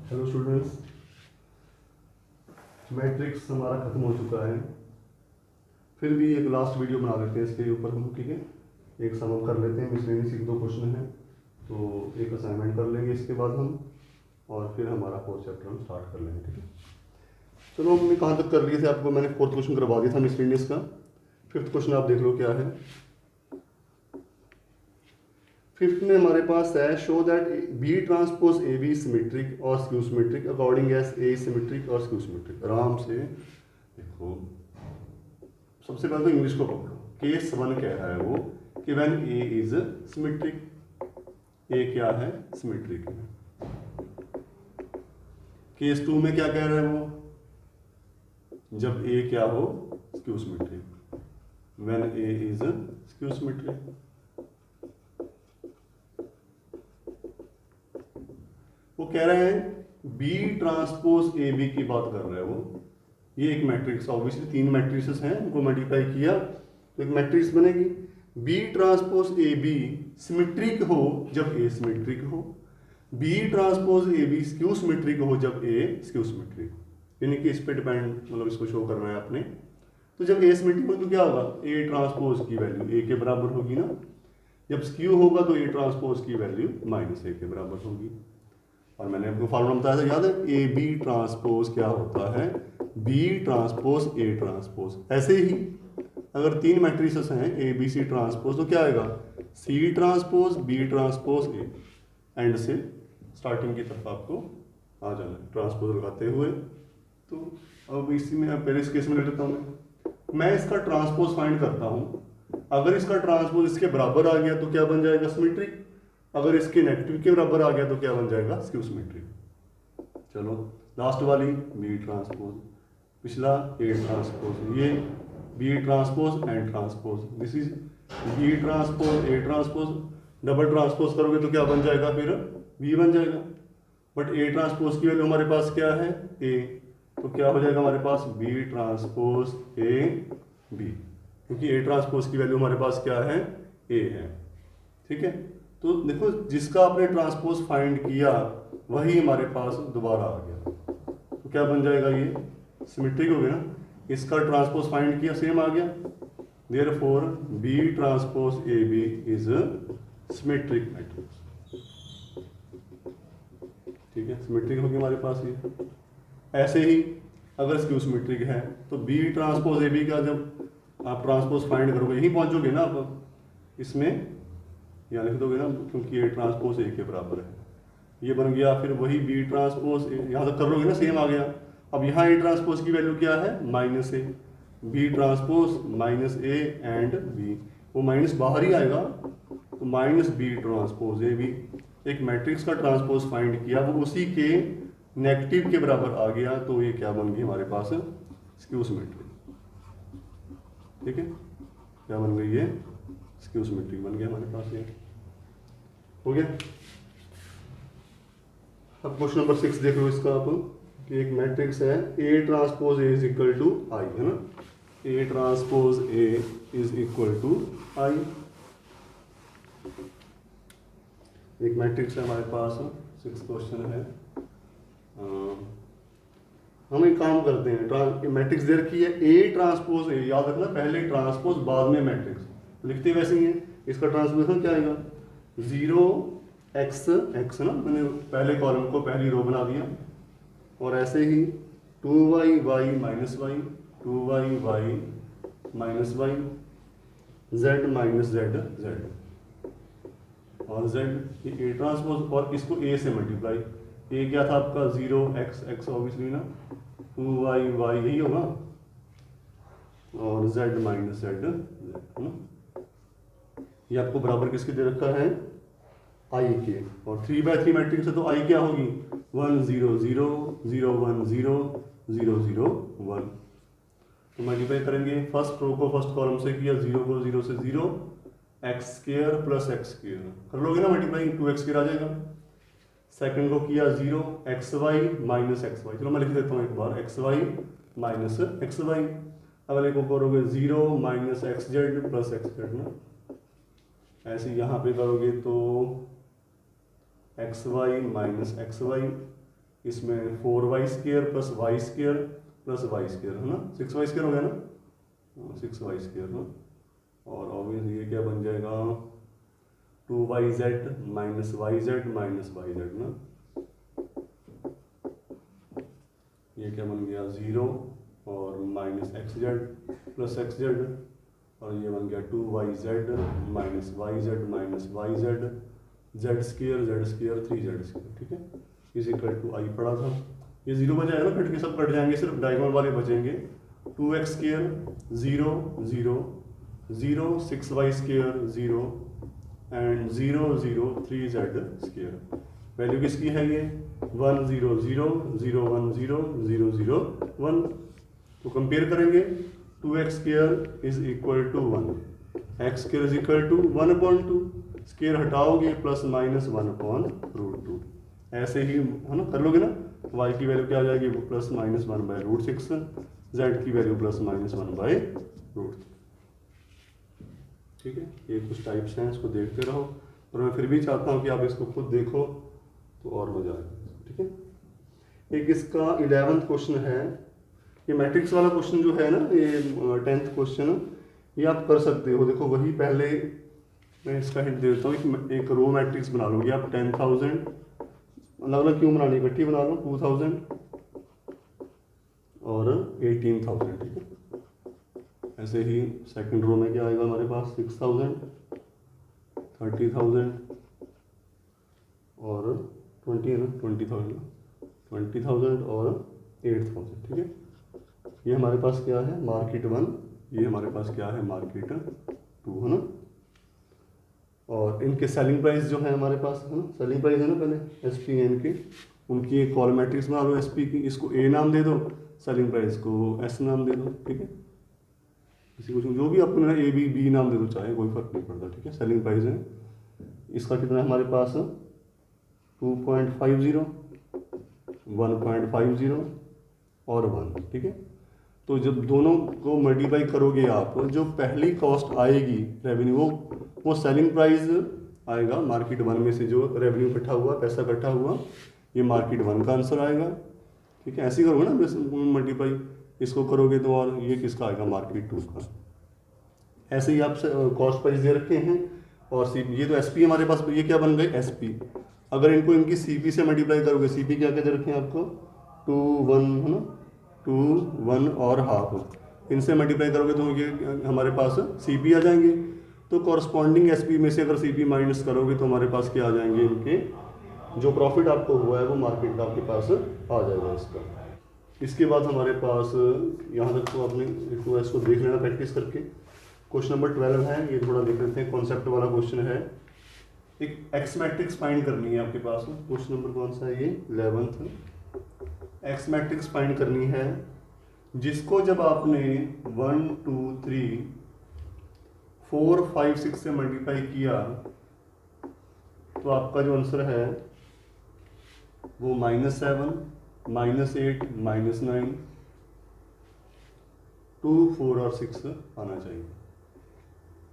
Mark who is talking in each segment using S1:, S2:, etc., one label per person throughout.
S1: Hello students, matrix हमारा ख़त्म हो चुका है। फिर भी एक लास्ट वीडियो बना लेते हैं इसके ऊपर हम, ठीक है। एक सम हम कर लेते हैं, मिसलेनियस एक दो क्वेश्चन हैं, तो एक असाइनमेंट कर लेंगे इसके बाद हम, और फिर हमारा फोर्थ चैप्टर हम स्टार्ट कर लेंगे, ठीक है। चलो, हमने कहाँ तक कर लिए थे, आपको मैंने फोर्थ क्वेश्चन करवा दिया था मिसलेनियस का। फिफ्थ क्वेश्चन आप देख लो क्या है। फिफ्थ में हमारे पास है, show that B transpose A B symmetric और skew symmetric according as A symmetric और स्क्यू सिमेट्रिक। आराम से देखो, सबसे पहले तो इंग्लिश को पकड़ो। केस 1 कह रहा है वो कि व्हेन ए इज सिमेट्रिक, ए क्या है, सिमेट्रिक है। केस 2 में क्या कह रहा है वो, जब ए क्या हो, skew symmetric, when A is skew symmetric. वो कह रहे हैं बी ट्रांसपोज ए बी की बात कर रहे हैं वो। ये एक मैट्रिक्स, ऑब्वियसली 3 मैट्रिसेस हैं, उनको मल्टीप्लाई किया तो एक मैट्रिक्स बनेगी। B transpose A B symmetric हो जब ए सिमेट्रिक हो, B transpose A B skew symmetric हो जब ए स्क्यू सिमेट्रिक हो। यानी कि इस पे डिपेंड, मतलब इसको शो करना है आपने। तो जब ए सिमेट्रिक हो तो क्या होगा, ए ट्रांसपोज की वैल्यू ए के बराबर होगी ना। जब स्क्यू होगा तो ए ट्रांसपोज की वैल्यू माइनस ए के बराबर होगी। और मैंने आपको फॉर्मूला बताया था, याद है, ए बी ट्रांसपोज क्या होता है, बी ट्रांसपोज ए ट्रांसपोज। ऐसे ही अगर 3 मैट्रिसेस हैं ए बी सी ट्रांसपोज, तो क्या आएगा, C transpose B transpose A. End से स्टार्टिंग की तरफ आपको आ जाना है ट्रांसपोज लगाते हुए। तो अब इसी में पहले इस केस में ले लेता हूँ मैं इसका ट्रांसपोज फाइंड करता हूँ। अगर इसका ट्रांसपोज इसके बराबर आ गया तो क्या बन जाएगा, सिमेट्रिक। अगर इसके नेगेटिव के बराबर आ गया तो क्या बन जाएगा, स्क्यू सिमेट्रिक। चलो, लास्ट वाली बी ट्रांसपोज, पिछला ए ट्रांसपोज, ये B transpose and transpose, this is B transpose A transpose. Double transpose करोगे तो क्या बन जाएगा, फिर बी बन जाएगा। बट ए ट्रांसपोज की वैल्यू हमारे पास क्या है, ए, तो क्या हो जाएगा हमारे पास बी ट्रांसपोज ए बी, क्योंकि ए ट्रांसपोज की वैल्यू हमारे पास क्या है, ए है, ठीक है। तो देखो, जिसका आपने ट्रांसपोज फाइंड किया वही हमारे पास दोबारा आ गया, तो क्या बन जाएगा, ये सिमेट्रिक हो गया ना। इसका ट्रांसपोज फाइंड किया, सेम आ गया। Therefore B transpose A B is symmetric matrix, ठीक है, सिमेट्रिक होगी हमारे पास ये। ऐसे ही अगर स्क्यू सिमेट्रिक है तो बी ट्रांसपोज ए बी का जब आप ट्रांसपोज फाइंड करोगे, यहीं पहुंचोगे ना आप, इसमें यहाँ लिख दोगे ना, क्योंकि ए ट्रांसपोज ए के बराबर है, ये बन गया। फिर वही बी ट्रांसपोज यहाँ तक कर लोगे ना, सेम आ गया। अब यहाँ ए ट्रांसपोज की वैल्यू क्या है, minus A, B transpose minus A and B, वो माइनस बाहर ही आएगा, तो minus B transpose A B. एक मैट्रिक्स का ट्रांसपोज फाइंड किया, वो उसी के नेगेटिव के बराबर आ गया, तो ये क्या बन गई हमारे पास, स्क्यू सिमेट्रिक, ठीक है। क्या बन गई ये, स्क्यू सिमेट्रिक बन गया हमारे पास, ये हो गया। अब क्वेश्चन नंबर 6 देख लो इसका आप, कि एक मैट्रिक्स है A transpose A is equal to I, है ना। A transpose A is equal to I, एक मैट्रिक्स है हमारे पास। 6 क्वेश्चन है। हम एक काम करते हैं, मैट्रिक्स दे रखी है ए ट्रांसपोज ए, याद रखना पहले ट्रांसपोज बाद में मैट्रिक्स, लिखते वैसे ही है। इसका ट्रांसपोजिशन क्या आएगा, 0 x x ना, मैंने पहले कॉलम को पहली रो बना दिया, और ऐसे ही 2y y minus y, 2y y minus y, z minus z z, और z ये ए ट्रांसपोज, और इसको a से मल्टीप्लाई। ए क्या था आपका, 0 x x ऑब्वियसली ना, 2y y यही होगा, और z माइनस z है ना। ये आपको बराबर किसके दे रखा है, आई के, और 3/3 मैट्रिक्स है तो आई क्या होगी, 1 0 0 0 1 0 0 0 1। तो मल्टीप्लाई करेंगे, फर्स्ट रो को फर्स्ट कॉलम से किया, 0 को 0 से 0, x square plus x square कर लोगे ना मल्टीप्लाई, 2x स्क्वायर आ जाएगा। सेकंड को किया 0 xy माइनस xy, चलो मैं लिख देता हूँ एक बार, xy माइनस xy। अगले को करोगे 0 माइनस xz प्लस xz ना, ऐसे यहाँ पे करोगे तो xy माइनस xy, इसमें 4y² plus y² plus y² है ना, 6y² हो गया ना, 6y² ना। और ऑब्वियसली ये क्या बन जाएगा 2yz minus yz minus yz ना, ये क्या बन गया 0 और माइनस xz प्लस xz, और ये बन गया 2yz minus yz minus yz z² 3z², ठीक है, इज इक्वल टू आई पड़ा था। ये 0 बचा है ना, फिर के सब कट जाएंगे, सिर्फ डायगोनल वाले बचेंगे। 2x² 0 0 0 6y² 0 and 0 0 3z²। Value किसकी है ये 1 0 0 0 1 0 0 0 1। तो कंपेयर करेंगे 2x² is equal to 1, x² is equal to 1/2, square हटाओगे प्लस माइनस 1/√2। ऐसे ही है ना, कर लोगे ना, y की वैल्यू क्या आ जाएगी प्लस माइनस 1/√6, z की वैल्यू प्लस माइनस 1/√3। ठीक है, ये कुछ टाइप्स हैं, इसको देखते रहो, और मैं फिर भी चाहता हूँ कि आप इसको खुद देखो तो और मजा आएगा। ठीक है, एक इसका 11th क्वेश्चन है, ये मैट्रिक्स वाला क्वेश्चन जो है ना, ये 10th क्वेश्चन, ये आप कर सकते हो। देखो वही पहले मैं इसका हिंट दे देता हूँ, एक रो मैट्रिक्स बना लोगे आप 10,000, अलग अलग क्यों बनानी, इकट्ठी बना लो, 2,000 और 18,000। ठीक है, ऐसे ही सेकंड रो में क्या आएगा हमारे पास 6,000, 30,000 और 20 है ना, 20,000 और 8,000। ठीक है, ये हमारे पास क्या है मार्केट 1, ये हमारे पास क्या है मार्केट 2, है ना। और इनके सेलिंग प्राइस जो है हमारे पास है ना, सेलिंग प्राइस है ना पहले SPN की, उनकी एक कॉलम मैट्रिक्स बना लो SP की, इसको A नाम दे दो, सेलिंग प्राइस को S नाम दे दो। ठीक है, किसी को जो भी अपना AB नाम दे दो, चाहे कोई फर्क नहीं पड़ता। ठीक है, सेलिंग प्राइस है इसका कितना है हमारे पास 2.50, 1.50 और 1। ठीक है, तो जब दोनों को मल्टीप्लाई करोगे आप, जो पहली कॉस्ट आएगी रेवेन्यू, वो सेलिंग प्राइस आएगा मार्केट 1 में से, जो रेवेन्यू इकट्ठा हुआ, पैसा इकट्ठा हुआ, ये मार्केट 1 का आंसर आएगा। ठीक है, ऐसे ही करोगे ना मल्टीप्लाई, इसको करोगे तो, और ये किसका आएगा मार्केट 2 का। ऐसे ही आप कॉस्ट प्राइस दे रखे हैं, और CP, ये तो SP हमारे पास, ये क्या बन गए SP। अगर इनको इनकी CP से मल्टीप्लाई करोगे, CP क्या कहते रखे हैं आपको 2 1 है ना, 2 1 और हाफ, इनसे मल्टीप्लाई करोगे तो ये हमारे पास CP आ जाएंगे। तो कॉरस्पॉन्डिंग SP में से अगर CP माइनस करोगे तो हमारे पास क्या आ जाएंगे, इनके जो प्रॉफिट आपको हुआ है वो मार्केट का आपके पास आ जाएगा इसका। इसके बाद हमारे पास यहाँ तक तो आपने इसको देख लेना प्रैक्टिस करके। क्वेश्चन नंबर 12 है, ये थोड़ा देख लेते हैं, कॉन्सेप्ट वाला क्वेश्चन है। एक एक्स मैट्रिक्स फाइंड करनी है आपके पास, क्वेश्चन नंबर कौन सा है ये 11th। एक्स मैट्रिक्स फाइंड करनी है, जिसको जब आपने 1 2 3 4 5 6 से मल्टीप्लाई किया तो आपका जो आंसर है वो -7 -8 -9 2 4 और 6 आना चाहिए।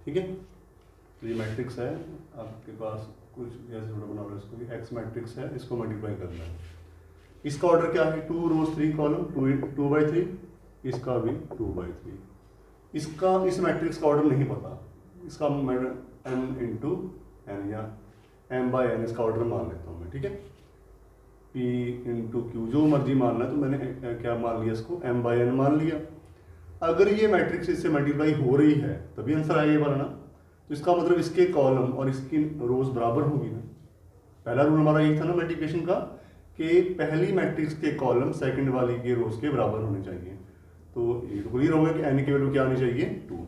S1: ठीक है, तो ये मैट्रिक्स है आपके पास, कुछ जैसे थोड़ा बना लो इसको, एक्स मैट्रिक्स है, इसको मल्टीप्लाई करना है। इसका ऑर्डर क्या है 2 रोज 3 कॉलम, 2/3, इसका भी 2/3। इसका इस मैट्रिक्स का ऑर्डर नहीं पता, इसका मैं m/n या m/n इसका ऑर्डर मान लेता हूँ मैं। ठीक है, P/Q जो मर्जी मानना है, तो मैंने क्या मान लिया इसको m/n मान लिया। अगर ये मैट्रिक्स इससे मल्टीप्लाई हो रही है तभी आंसर आएगा वाला ना, तो इसका मतलब इसके कॉलम और इसकी रोज बराबर होगी ना। पहला रूल हमारा ये था ना मल्टीप्लिकेशन का, कि पहली मैट्रिक्स के कॉलम सेकंड वाली के रोज के बराबर होने चाहिए। तो ये तो क्लियर होगा कि n की वैल्यू क्या आनी चाहिए 2।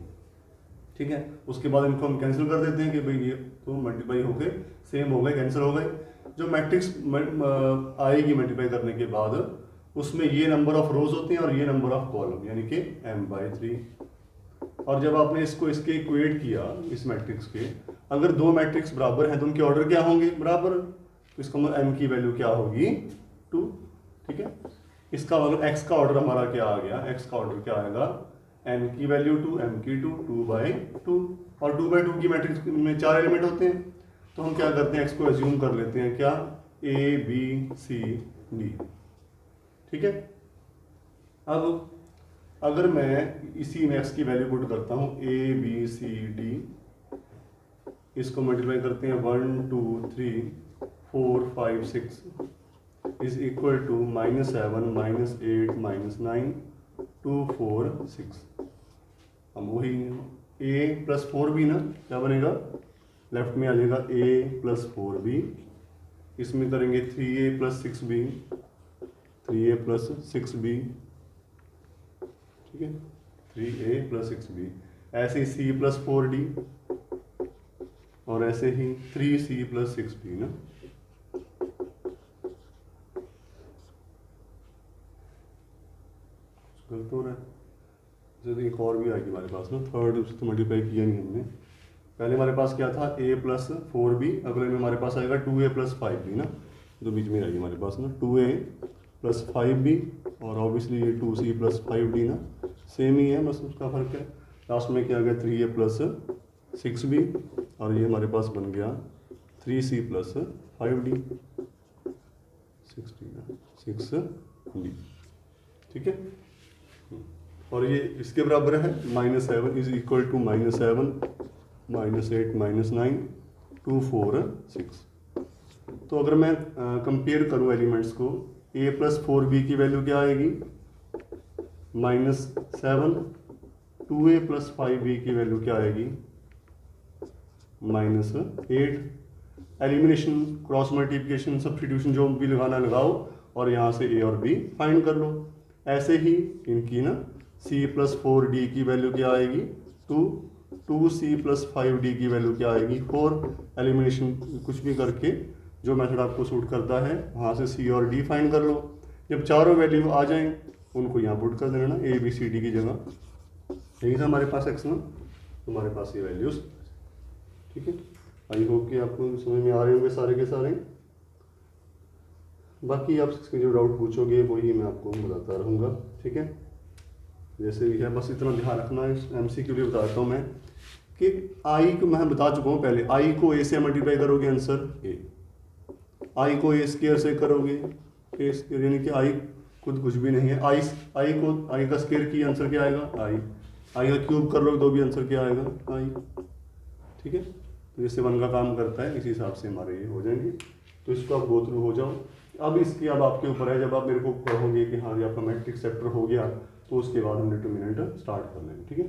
S1: ठीक है, उसके बाद इनको हम कैंसिल कर देते हैं कि भाई ये तो मल्टीप्लाई हो गए, सेम हो गए, कैंसिल हो गए। जो मैट्रिक्स आएगी मल्टीप्लाई करने के बाद, उसमें ये नंबर ऑफ रोज होते हैं और ये नंबर ऑफ कॉलम, यानी कि m/3। और जब आपने इसको इसके इक्वेट किया इस मैट्रिक्स के, अगर दो मैट्रिक्स बराबर हैं तो उनके ऑर्डर क्या होंगे बराबर, तो इसका मतलब m की वैल्यू क्या होगी 2। ठीक है, इसका मतलब x का ऑर्डर हमारा क्या आ गया, x का ऑर्डर क्या आएगा, n की वैल्यू 2, m की 2/2, और 2/2 की मैट्रिक्स में 4 एलिमेंट होते हैं। तो हम क्या करते हैं, x को एज्यूम कर लेते हैं क्या A B C D। ठीक है। अब अगर मैं इसी में x की वैल्यू पुट करता हूँ a b c d, इसको मल्टीप्लाई करते हैं 1 2 3 4 5 6 इज इक्वल टू -7 -8 -9 2 4 6। हम वही a + 4b ना, क्या बनेगा, लेफ्ट में आ जाएगा a + 4b, इसमें करेंगे 3a + 6b, 3a + 6b, ठीक है, 3a + 6b, ऐसे ही c + 4d और ऐसे ही 3c + 6d ना। गलत हो रहा है, जैसे एक और भी आएगी हमारे पास ना, थर्ड उसको मल्टीप्लाई किया नहीं हमने। पहले हमारे पास क्या था a + 4b, अगले में हमारे पास आएगा 2a + 5b ना, जो बीच में आएगी हमारे पास ना 2a + 5b, और ऑब्वियसली ये 2c + 5d ना, सेम ही है, बस उसका फर्क है। लास्ट में क्या आ गया 3a + 6b, और ये हमारे पास बन गया 3c + 5d, 6d, ठीक है। और ये इसके बराबर है -7 इज इक्वल टू -7 -8 -9 2 4 6। तो अगर मैं कंपेयर करूं एलिमेंट्स को, a + 4b की वैल्यू क्या आएगी -7, 2a + 5b की वैल्यू क्या आएगी -8। एलिमिनेशन, क्रॉस मल्टीप्लिकेशन, सब्स्टिट्यूशन जो भी लगाना लगाओ, और यहाँ से a और b फाइंड कर लो। ऐसे ही इनकी ना c + 4d की वैल्यू क्या आएगी 2, 2c + 5d की वैल्यू क्या आएगी 4। एलिमिनेशन कुछ भी करके जो मेथड आपको सूट करता है वहाँ से c और d फाइंड कर लो। जब चारों वैल्यू आ जाएं उनको यहाँ पुट कर देना ना, a b c d की जगह, यही था हमारे पास x ना, हमारे पास ये वैल्यूज, ठीक है। आई होप कि आपको समझ में आ रहे होंगे सारे के सारे। बाकी आप इसके जो डाउट पूछोगे वही मैं आपको बताता रहूँगा, ठीक है। जैसे भी है बस इतना ध्यान रखना है, MCQ लिए बताता हूँ मैं कि आई को मैं बता चुका हूँ पहले, आई को a से मल्टीप्लाई करोगे आंसर a, आई को a² से करोगे a², यानी कि आई खुद कुछ भी नहीं है, आई का स्क्वायर की आंसर क्या आएगा आई का क्यूब कर लोगे तो भी आंसर क्या आएगा आई, ठीक है। तो जैसे 1 का काम करता है इसी हिसाब से हमारे ये हो जाएंगे, तो इसको आप गो थ्रू हो जाओ। अब इसकी अब आपके ऊपर है, जब आप मेरे को कहोगे कि हाँ ये आपका मैट्रिक्स चैप्टर हो गया तो उसके बाद हम डिटरमिनेंट स्टार्ट कर लेंगे, ठीक है।